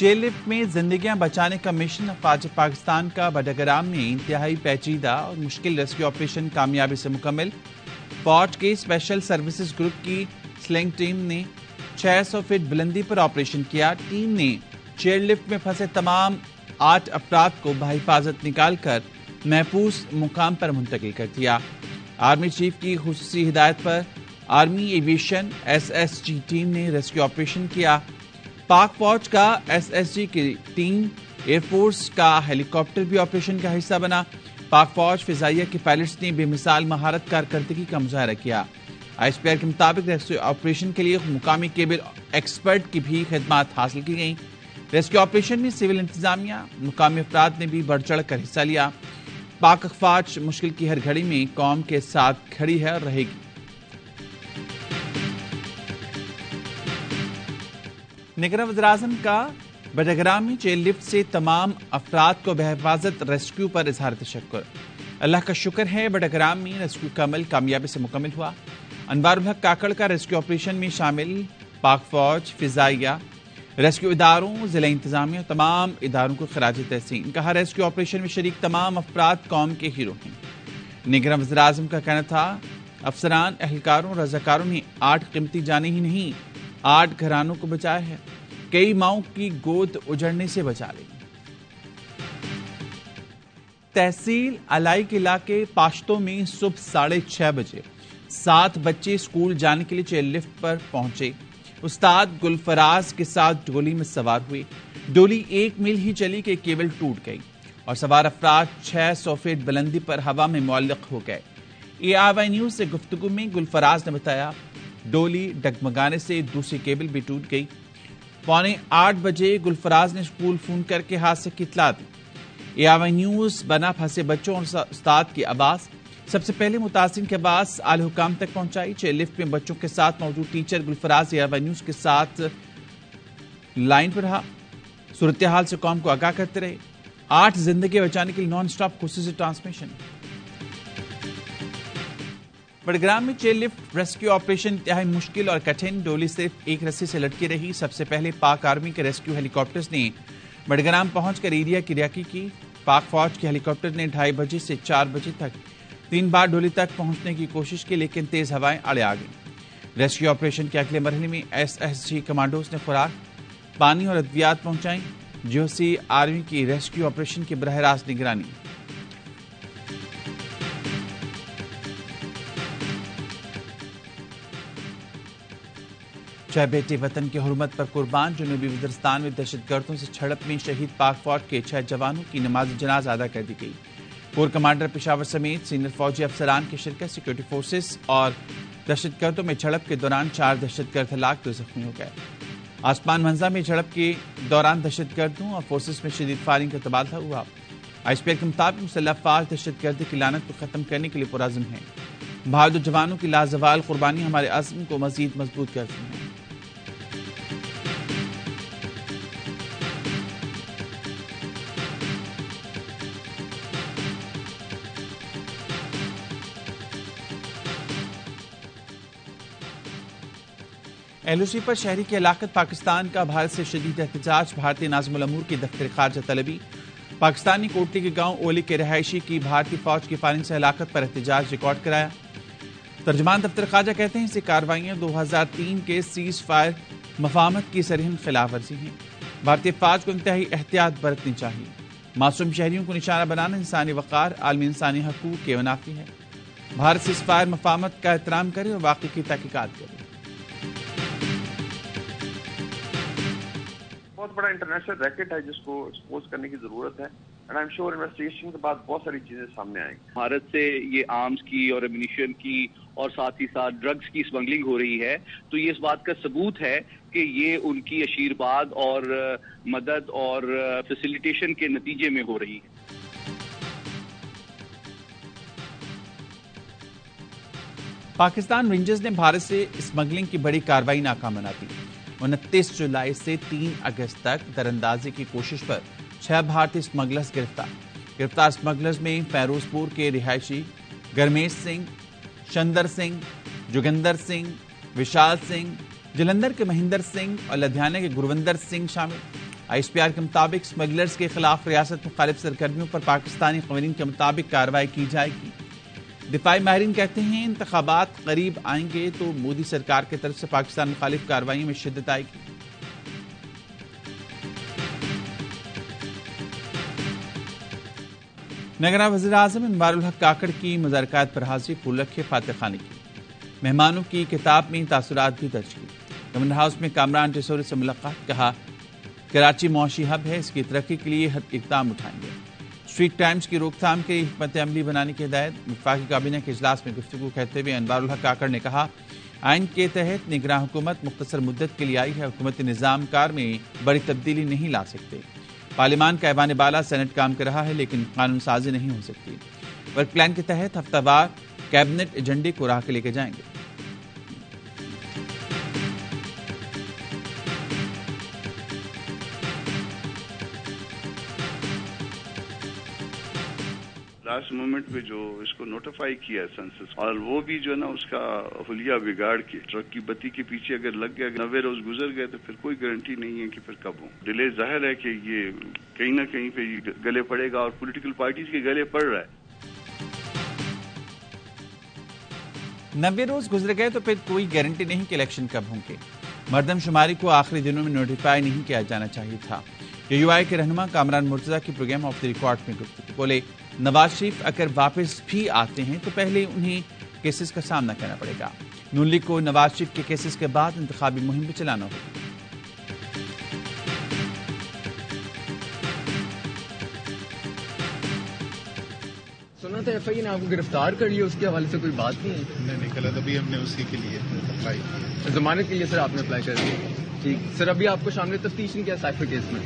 Chair lift میں زندگیاں بچانے کا مشن افواج پاکستان کا بٹگرام میں انتہائی پیچیدہ اور مشکل ریسکیو آپریشن کامیابی سے مکمل۔ فوج کے اسپیشل سروسز گروپ کی سلنگ ٹیم نے 600 فٹ بلندی پر آپریشن کیا۔ ٹیم نے چیئر لفٹ میں پھنسے تمام 8 افراد کو بحفاظت نکال کر محفوظ مقام پر منتقل کر دیا۔ آرمی چیف کی خصوصی ہدایت پر آرمی ایویشن SSG ٹیم نے ریسکیو آپریشن کیا۔ پاک فوج کا SSG کی ٹیم ایئر فورس کا ہیلی کاپٹر بھی آپریشن کا حصہ بنا۔ پاک فوج فضائیہ کے پائلٹس نے بے مثال مہارت کارکردگی کا مظاہرہ کیا۔ ISPR کے مطابق ریسکیو آپریشن کے لیے مقامی کیبل ایکسپرٹ کی بھی خدمات حاصل کی گئیں۔ ریسکیو آپریشن میں سول انتظامیہ مقامی افراد نے بھی بڑھ چڑھ کر حصہ لیا۔ پاک افواج مشکل کی ہر گھڑی میں قوم کے ساتھ کھڑی ہے اور رہے گی۔ نگراں وزیراعظم کا بٹگرام میں چیئر لفٹ سے تمام افراد کو بحفاظت ریسکیو پر اظہار تشکر۔ اللہ کا شکر ہے بٹگرام میں ریسکیو کا عمل کامیابی سے مکمل ہوا۔ انوار الحق کاکڑ کا ریسکیو آپریشن میں شامل پاک فوج، فضائیہ، ریسکیو اداروں، ضلع انتظامیہ اور تمام اداروں کو خراج تحسین۔ کہا ریسکیو آپریشن میں شریک تمام افراد قوم کے ہیرو ہیں۔ نگراں وزیراعظم کا کہنا تھا افسران، اہلکاروں، رضاکاروں نے 8 قیمتی جانیں ہی نہیں 8 گھرانوں کو بچایا ہے، کئی ماؤں کی گود اجڑنے سے بچا لی۔ تحصیل الائی کے علاقے پاشتوں میں صبح 6:30 بجے 7 بچے اسکول جانے کے لیے چیئر لفٹ پر پہنچے۔ استاد گلفراز کے ساتھ ڈولی میں سوار ہوئے۔ ڈولی 1 میل ہی چلی کہ کیبل ٹوٹ گئی اور سوار افراد 600 فٹ بلندی پر ہوا میں معلق ہو گئے۔ ARY نیوز سے گفتگو میں گلفراز نے بتایا ڈولی ڈگمگانے سے دوسری کیبل بھی ٹوٹ گئی۔ 7:45 بجے گلفراز نے اسکول فون کر کے حادثے کی اطلاع دی۔ ARY نیوز بنا پھنسے بچوں اور استاد کی آواز سب سے پہلے متاثرین کے آواز اعلی حکام تک پہنچائی۔ چیئر لفٹ میں بچوں کے ساتھ موجود ٹیچر گلفراز ARY نیوز کے ساتھ لائن پر رہا، صورتحال سے قوم کو آگاہ کرتے رہے۔ 8 زندگی بچانے کے لیے نان اسٹاپ خصوصی ٹرانسمیشن۔ بٹگرام میں چیئر لفٹ ریسکیو آپریشن انتہائی مشکل اور کٹھن۔ ڈولی صرف ایک رسی سے لٹکی رہی۔ سب سے پہلے پاک آرمی کے ریسکیو ہیلی کاپٹرز نے بٹگرام پہنچ کر ایریا کی ریاکی کی۔ پاک فوج کے ہیلی کاپٹر نے 2:30 بجے سے 4 بجے تک 3 بار ڈولی تک پہنچنے کی کوشش کی، لیکن تیز ہوائیں اڑے آ گئیں۔ ریسکیو آپریشن کے اگلے مرحلے میں SSG کمانڈوز نے خوراک، پانی اور ادویات پہنچائیں، جو سے آرمی کی ریسکیو آپریشن کی براہ راست نگرانی۔ چھ بیٹے وطن کی حرمت پر قربان۔ جنوبی وزیرستان میں دہشت گردوں سے جھڑپ میں شہید پاک فوج کے 6 جوانوں کی نماز جنازہ ادا کر دی گئی۔ کور کمانڈر پشاور سمیت سینئر فوجی افسران کی شرکت۔ سیکورٹی فورسز اور دہشت گردوں میں جھڑپ کے دوران 4 دہشت گرد ہلاک، 2 زخمی ہو گئے۔ آسمان منزا میں جھڑپ کے دوران دہشت گردوں اور فورسز میں شدید فائرنگ کا تبادلہ ہوا۔ ISPR کے مطابق مسلح افواج دہشت گردی کی لعنت کو ختم کرنے کے لیے پرعزم ہیں۔ بہادر جوانوں کی لازوال قربانی ہمارے عزم کو مزید مضبوط کرتی ہے۔ LOC پر شہری کی ہلاکت، پاکستان کا بھارت سے شدید احتجاج۔ بھارتی ناظم الامور کی دفتر خارجہ طلبی۔ پاکستانی کوٹلی کے گاؤں اولی کے رہائشی کی بھارتی فوج کی فائرنگ سے ہلاکت پر احتجاج ریکارڈ کرایا۔ ترجمان دفتر خارجہ کہتے ہیں یہ کارروائیاں 2003 کے سیز فائر مفاہمت کی سرہم خلاف ورزی ہیں۔ بھارتی فوج کو انتہائی احتیاط برتنی چاہیے۔ معصوم شہریوں کو نشانہ بنانا انسانی وقار، عالمی انسانی حقوق کے منافی ہے۔ بھارت سیز فائر مفاہمت کا احترام کرے اور واقعے کی تحقیقات کرے۔ بہت بڑا انٹرنیشنل ریکٹ ہے جس کو ایکسپوز کرنے کی ضرورت ہے، and I am sure investigation کے بعد بہت ساری چیزیں سامنے آئیں گی۔ بھارت سے یہ آرمز کی اور ایمونیشن کی اور ساتھ ہی ساتھ ڈرگز کی اسمگلنگ ہو رہی ہے، تو یہ اس بات کا ثبوت ہے کہ یہ ان کی اشیرباد اور مدد اور فیسیلیٹیشن کے نتیجے میں ہو رہی ہے۔ پاکستان رینجرز نے بھارت سے اسمگلنگ کی بڑی کارروائی ناکام بنا دی۔ 29 جولائی سے 3 اگست تک دراندازی کی کوشش پر 6 بھارتی اسمگلرز گرفتار اسمگلرز میں فیروز پور کے رہائشی گرمیش سنگھ، شندر سنگھ، جوگندر سنگھ، وشال سنگھ، جلندر کے مہندر سنگھ اور لدھیانہ کے گروندر سنگھ شامل۔ ISPR کے مطابق اسمگلرز کے خلاف ریاست مخالف سرگرمیوں پر پاکستانی قوانین کے مطابق کارروائی کی جائے گی۔ دفاعی ماہرین کہتے ہیں انتخابات قریب آئیں گے تو مودی سرکار کی طرف سے پاکستان مخالف کارروائیوں میں شدت آئے گی۔ نگراں وزیر اعظم انوار الحق کاکڑ کی مذاکرات پر حاضری پھول رکھے فاتح خانی کی۔ مہمانوں کی کتاب میں تاثرات بھی درج کی۔ گورنر ہاؤس میں کامران ٹیسوری سے ملاقات، کہا کراچی معاشی ہب ہے، اس کی ترقی کے لیے ہر اقدام اٹھائیں گے۔ اسٹریٹ ٹائمز کی روک تھام کے حکمت عملی بنانے کی ہدایت۔ وفاقی کابینہ کے اجلاس میں گفتگو کرتے ہوئے انوار الحق کاکڑ نے کہا آئین کے تحت نگراں حکومت مختصر مدت کے لیے آئی ہے، حکومت نظام کار میں بڑی تبدیلی نہیں لا سکتے۔ پارلیمان کا ایوان بالا سینٹ کام کر رہا ہے لیکن قانون سازی نہیں ہو سکتی۔ ورک پلان کے تحت ہفتہ وار کیبنٹ ایجنڈے کو راہ کے لے کے جائیں گے۔ لاسٹ مومنٹ پہ جو اس کو نوٹیفائی کیا ہے سنسس، اور وہ بھی جو ہے نا اس کا حلیہ بگاڑ کے ٹرک کی بتی کے پیچھے اگر لگ گیا 90 روز گزر گئے تو پھر کوئی گارنٹی نہیں ہے کہ پھر کب ہوں۔ ڈیلے ظاہر ہے کہ یہ کہیں نہ کہیں پہ گلے پڑے گا اور پولیٹیکل پارٹیز کے گلے پڑ رہا ہے۔ 90 روز گزر گئے تو پھر کوئی گارنٹی نہیں کہ الیکشن کب ہوں گے۔ مردم شماری کو آخری دنوں میں نوٹیفائی نہیں کیا جانا چاہیے تھا۔ UUI کے رہنما کامران مرتضیٰ کی پروگرام آف دی ریکارڈ میں گفتگو، بولے نواز شریف اگر واپس بھی آتے ہیں تو پہلے انہیں کیسز کا سامنا کرنا پڑے گا۔ نون لیگ کو نواز شریف کے کیسز کے بعد انتخابی مہم بھی چلانا ہوگی۔ سنا تھا FIA نے آپ کو گرفتار کر لیا، اس کے حوالے سے کوئی بات نہیں ہے؟ نہیں کل ابھی ہم نے اسی کے لیے اپلائی کیا، ضمانت کے لیے سر آپ نے اپلائی کر دیا؟ ٹھیک سر، ابھی آپ کو شامل تفتیش نہیں کیا سائفر کیس میں؟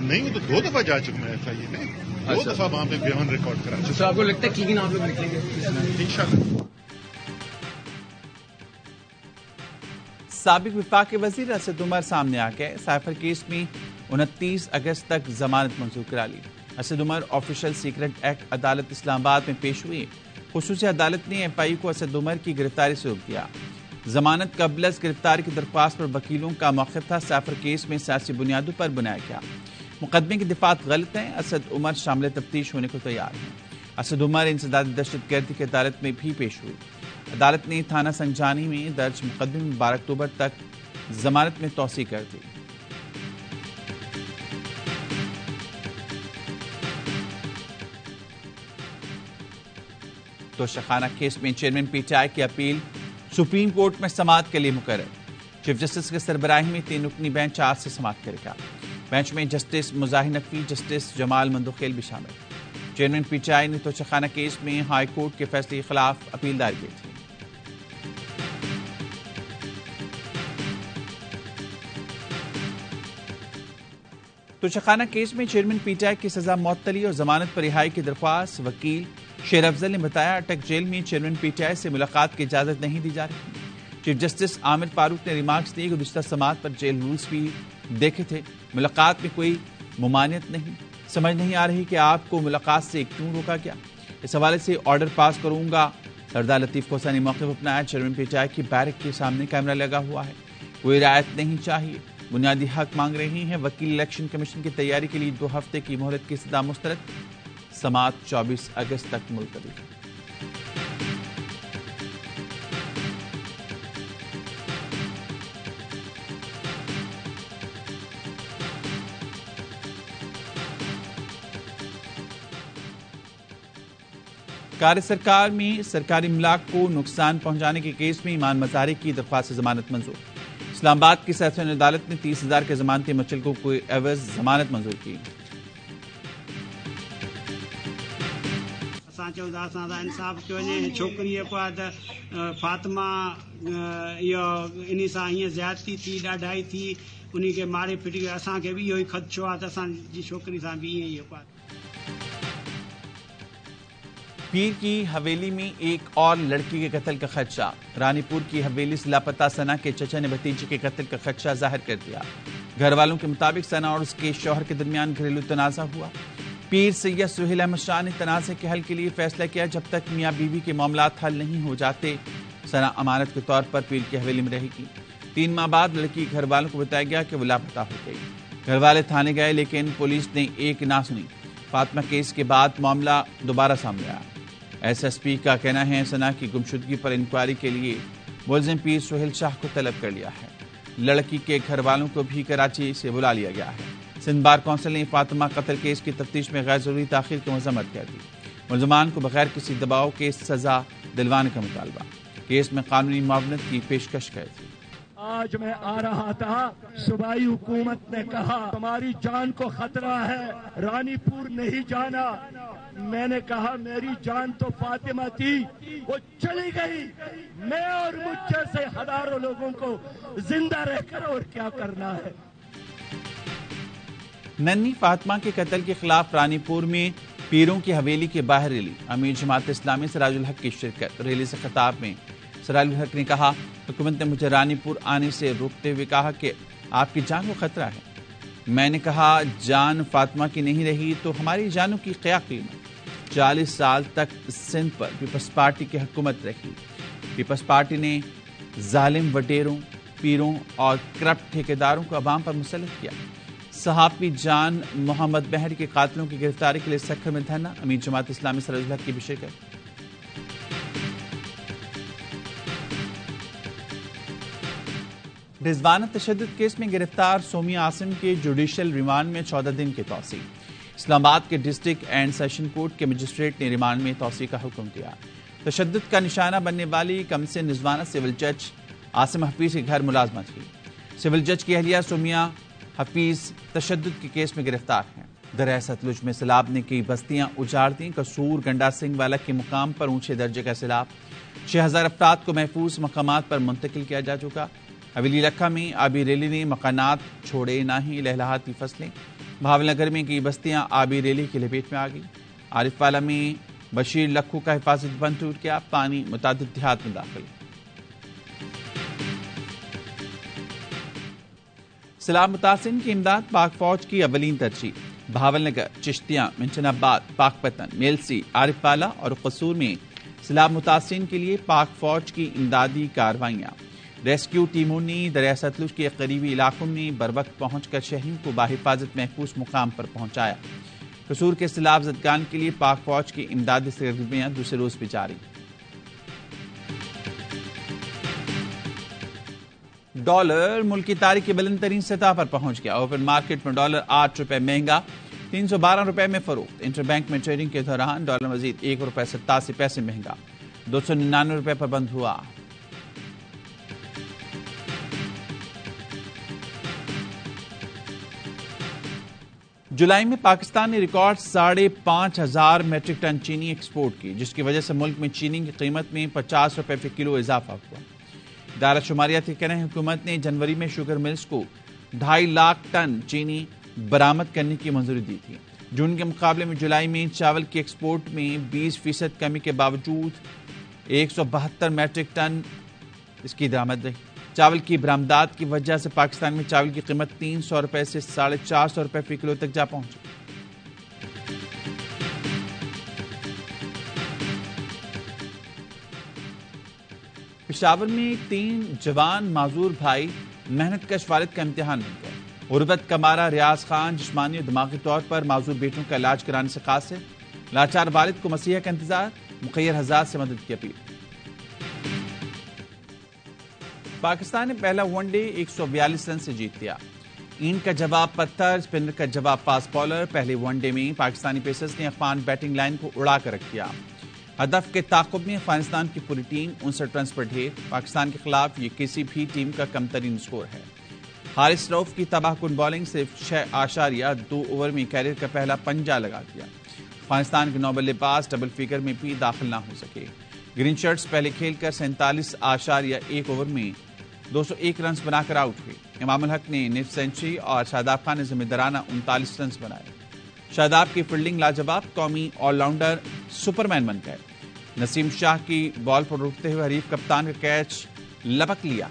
نہیں وہ تو 2 دفعہ جا چکا ہے FIA نے، 2 دفعہ وہاں پہ بیان ریکارڈ کرا چکا۔ سر آپ کو لگتا ہے کلین آپ لوگ نکلیں گے انشاءاللہ؟ سابق وفاقی وزیر اسد عمر سامنے آ گئے۔ سائفر کیس میں 29 اگست تک ضمانت منظور کرا لی۔ Asad Umar official secret act عدالت اسلام آباد میں پیش ہوئے۔ خصوصی عدالت نے FIA کو اسد عمر کی گرفتاری سے روک دیا۔ ضمانت قبل از گرفتاری کی درخواست پر وکیلوں کا موقف تھا سائفر کیس میں سیاسی بنیادوں پر بنایا گیا۔ مقدمے کی دفعات غلط ہیں، اسد عمر شامل تفتیش ہونے کو تیار ہیں۔ اسد عمر انسداد دہشت گردی کی عدالت میں بھی پیش ہوئی۔ عدالت نے تھانہ سنجانی میں درج مقدمے میں 12 اکتوبر تک ضمانت میں توسیع کر دی۔ توشخانہ کیس میں چیئرمین PTI کی اپیل سپریم کورٹ میں سماعت کے لیے مقرر۔ چیف جسٹس کے سربراہی میں 3 رکنی بینچ آج سے سماعت کرے گا۔ بینچ میں جسٹس مظاہر نقوی، جسٹس جمال مندوخیل بھی شامل۔ چیئرمین PTI نے توشخانہ کیس میں ہائی کورٹ کے فیصلے کے خلاف اپیل دائر کی تھی۔ توشخانہ کیس میں چیئرمین PTI کی سزا معطلی اور ضمانت پر رہائی کی درخواست، وکیل شیر افضل نے بتایا اٹک جیل میں چیئرمین PTI سے ملاقات کی اجازت نہیں دی جا رہی۔ چیف جسٹس عامر فاروق نے ریمارکس دیے، گزشتہ سماعت پر جیل رولز بھی دیکھے تھے، ملاقات میں کوئی ممانعت نہیں، سمجھ نہیں آ رہی کہ آپ کو ملاقات سے کیوں روکا گیا، اس حوالے سے آرڈر پاس کروں گا۔ سردار لطیف کوسہ نے موقف اپنایا، چیئرمین PTI کی بیرک کے سامنے کیمرہ لگا ہوا ہے، کوئی رعایت نہیں چاہیے، بنیادی حق مانگ رہی ہیں۔ وکیل الیکشن کمیشن کی تیاری کے لیے 2 ہفتے کی مہلت کی استدعا مسترد، سماعت 24 اگست تک ملتوی۔ کار سرکار میں سرکاری املاک کو نقصان پہنچانے کے کیس میں ایمان مظاہرے کی درخواست ضمانت منظور۔ اسلام آباد کی سیشن عدالت نے 30,000 کے ضمانتی مچلکوں کو عوض ضمانت منظور کی۔ انصاف کیو وجے چھوکری فاطمہ ان سے زیادتی تھی، ڈاڈائی تھی، ان کے مارے پھٹی، اسان کے بھی یہ خدشو ہے، اسان جی چھوکری سے بھی پیر کی حویلی میں ایک اور لڑکی کے قتل کا خدشہ۔ رانی پور کی حویلی سے لاپتہ ثنا کے چچا نے بھتیجی کے قتل کا خدشہ ظاہر کر دیا۔ گھر والوں کے مطابق ثنا اور اس کے شوہر کے درمیان گھریلو تنازع ہوا۔ پیر سید سہیل احمد شاہ نے تنازع کے حل کے لیے فیصلہ کیا، جب تک میاں بیوی کے معاملات حل نہیں ہو جاتے ثنا امانت کے طور پر پیر کی حویلی میں رہے گی۔ 3 ماہ بعد لڑکی کے گھر والوں کو بتایا گیا کہ وہ لاپتہ ہو گئی۔ گھر والے تھانے گئے لیکن پولیس نے ایک نہ سنی۔ فاطمہ کیس کے بعد معاملہ دوبارہ سامنے آیا۔ ایس ایس پی کا کہنا ہے ثنا کی گمشدگی پر انکوائری کے لیے ملزم پیر سہیل شاہ کو طلب کر لیا ہے۔ لڑکی کے گھر والوں کو بھی کراچی سے بلا لیا گیا ہے۔ سندھ بار کونسل نے فاطمہ قتل کیس کی تفتیش میں غیر ضروری تاخیر کی مذمت کر دی۔ ملزمان کو بغیر کسی دباؤ کے سزا دلوانے کا مطالبہ۔ کیس میں قانونی معاونت کی پیشکش کی تھی۔ آج میں آ رہا تھا، صوبائی حکومت نے کہا تمہاری جان کو خطرہ ہے، رانی پور نہیں جانا۔ میں نے کہا میری جان تو فاطمہ تھی، وہ چلی گئی، میں اور مجھ جیسے ہزاروں لوگوں کو زندہ رہ کر اور کیا کرنا ہے۔ ننھی فاطمہ کے قتل کے خلاف رانی پور میں پیروں کی حویلی کے باہر ریلی۔ امیر جماعت اسلامی سراج الحق کی شرکت۔ ریلی سے خطاب میں سراج الحق نے کہا حکومت نے مجھے رانی پور آنے سے روکتے ہوئے کہا کہ آپ کی جان کو خطرہ ہے۔ میں نے کہا جان فاطمہ کی نہیں رہی تو ہماری جانوں کی کیا قیمت۔ 40 سال تک سندھ پر پیپلز پارٹی کی حکومت رہی۔ پیپلز پارٹی نے ظالم وڈیروں، پیروں اور کرپٹ ٹھیکیداروں کو عوام پر مسلط کیا۔ صحافی جان محمد بحری کے قاتلوں کی گرفتاری کے لیے سکھر میں دھرنا۔ امیر جماعت اسلامی سراج الحق کی بھی شرکت۔ رضوانہ تشدد کیس میں گرفتار سومیا عاصم کے جوڈیشل ریمانڈ میں 14 دن کی توسیع۔ اسلام آباد کے ڈسٹرکٹ اینڈ سیشن کورٹ کے مجسٹریٹ نے ریمانڈ میں توسیع کا حکم دیا۔ تشدد کا نشانہ بننے والی کمسن رضوانہ سول جج عاصم حفیظ کے گھر ملازمت تھی۔ سول جج کی اہلیہ سومیا حفیظ تشدد کے کیس میں گرفتار ہیں۔ دریائے ستلج میں سیلاب نے کئی بستیاں اجاڑ دیں۔ قصور گنڈا سنگھ والا کے مقام پر اونچے درجے کا سیلاب۔ 6000 افراد کو محفوظ مقامات پر منتقل کیا جا چکا۔ حویلی لکھا میں آبی ریلی نے مکانات چھوڑے نہ ہی لہلہاتی فصلیں۔ بھاول نگر میں کئی بستیاں آبی ریلی کی لپیٹ میں آ گئی۔ عارف والا میں بشیر لکھو کا حفاظت بند ٹوٹ گیا۔ پانی متعدد دیہات میں داخل۔ سیلاب متاثرین کی امداد پاک فوج کی اولین ترجیح۔ بھاول نگر، چشتیاں، منچن آباد، پاک پتن، میلسی، عارف والا اور قصور میں سیلاب متاثرین کے لیے پاک فوج کی امدادی کارروائیاں۔ ریسکیو ٹیموں نے دریائے ستلج کے قریبی علاقوں میں بروقت پہنچ کر شہریوں کو بحفاظت محفوظ مقام پر پہنچایا۔ قصور کے سیلاب زدگان کے لیے پاک فوج کی امدادی سرگرمیاں دوسرے روز بھی جاری۔ ڈالر ملک کی تاریخ کی بلند ترین سطح پر پہنچ گیا۔ اوپن مارکیٹ میں ڈالر 8 روپے مہنگا 312 روپے میں فروخت۔ انٹر بینک میں ٹریڈنگ کے دوران ڈالر مزید 1 روپے 87 پیسے مہنگا 299 روپے پر بند ہوا۔ جولائی میں پاکستان نے ریکارڈ 5,500 میٹرک ٹن چینی ایکسپورٹ کی، جس کی وجہ سے ملک میں چینی کی قیمت میں 50 روپے فی کلو اضافہ ہوا۔ ادارہ شماریات کے کہنا ہے حکومت نے جنوری میں شوگر ملز کو 2.5 لاکھ ٹن چینی برآمد کرنے کی منظوری دی تھی۔ جون کے مقابلے میں جولائی میں چاول کی ایکسپورٹ میں 20% کمی کے باوجود 172 میٹرک ٹن اس کی درآمد رہی۔ چاول کی برآمدات کی وجہ سے پاکستان میں چاول کی قیمت 300 روپے سے 450 روپے فی کلو تک جا پہنچی۔ پشاور میں 3 جوان معذور بھائی محنت کش والد کا امتحان بن گئے۔ غربت کا مارا ریاض خان جسمانی اور دماغی طور پر معذور بیٹوں کا علاج کرانے سے قاصر۔ لاچار والد کو مسیحا کا انتظار، مخیر حضرات سے مدد کی اپیل۔ پاکستان نے پہلا ون ڈے 142 رن سے جیت لیا۔ اینٹ کا جواب پتھر، اسپنر کا جواب فاسٹ بالر۔ پہلے ون ڈے میں پاکستانی پیسرز نے افغان بیٹنگ لائن کو اڑا کر رکھ دیا۔ ہدف کے تعاقب میں افغانستان کی پوری ٹیم 59 رنز پر ڈھیر۔ پاکستان کے خلاف یہ کسی بھی ٹیم کا کم ترین سکور ہے۔ حارث رؤف کی تباہ کن بالنگ صرف 6.2 اوور میں کیریئر کا پہلا پنجہ لگا دیا۔ افغانستان کے 9 بلے باز ڈبل فگر میں بھی داخل نہ ہو سکے۔ گرین شرٹس پہلے کھیل کر 47.1 اوور میں 201 رنز بنا کر آؤٹ ہوئے۔ امام الحق نے نصف سینچری اور شاداب خان نے ذمہ دارانہ 39 رنز بنائے۔ شاداب کی فیلڈنگ لاجواب، قومی آل راؤنڈر سپرمین بن گئے۔ نسیم شاہ کی بال پر روکتے ہوئے حریف کپتان کا کیچ لپک لیا۔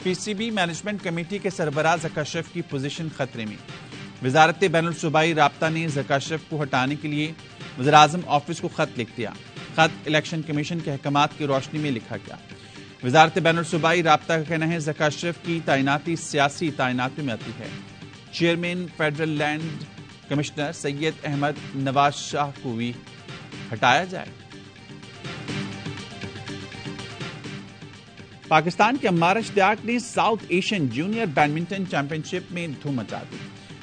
پی سی بی مینجمنٹ کمیٹی کے سربراہ ذکا اشرف کی پوزیشن خطرے میں. وزارت بین الصوبائی رابطہ نے ذکا اشرف کو ہٹانے کے لیے وزیراعظم آفس کو خط لکھ دیا. خط الیکشن کمیشن کے احکامات کی روشنی میں لکھا گیا. وزارت بین الصوبائی رابطہ کا کہنا ہے ذکا اشرف کی تعیناتی سیاسی تعیناتوں میں آتی ہے. Chairman federal land commissioner Syed Ahmed Nawaz Shah کو بھی ہٹایا جائے. پاکستان کے عمار اشتیاق نے South Asian junior badminton championship میں دھوم مچا دی.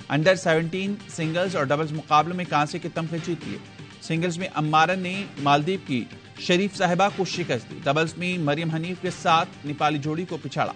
انڈر 17 سنگلز اور ڈبلز مقابلوں میں کانسے کے تمغے جیت لیے. سنگلز میں عمارہ نے مالدیپ کی شریف صاحبہ کو شکست دی. ڈبلز میں مریم حنیف کے ساتھ نیپالی جوڑی کو پچھاڑا.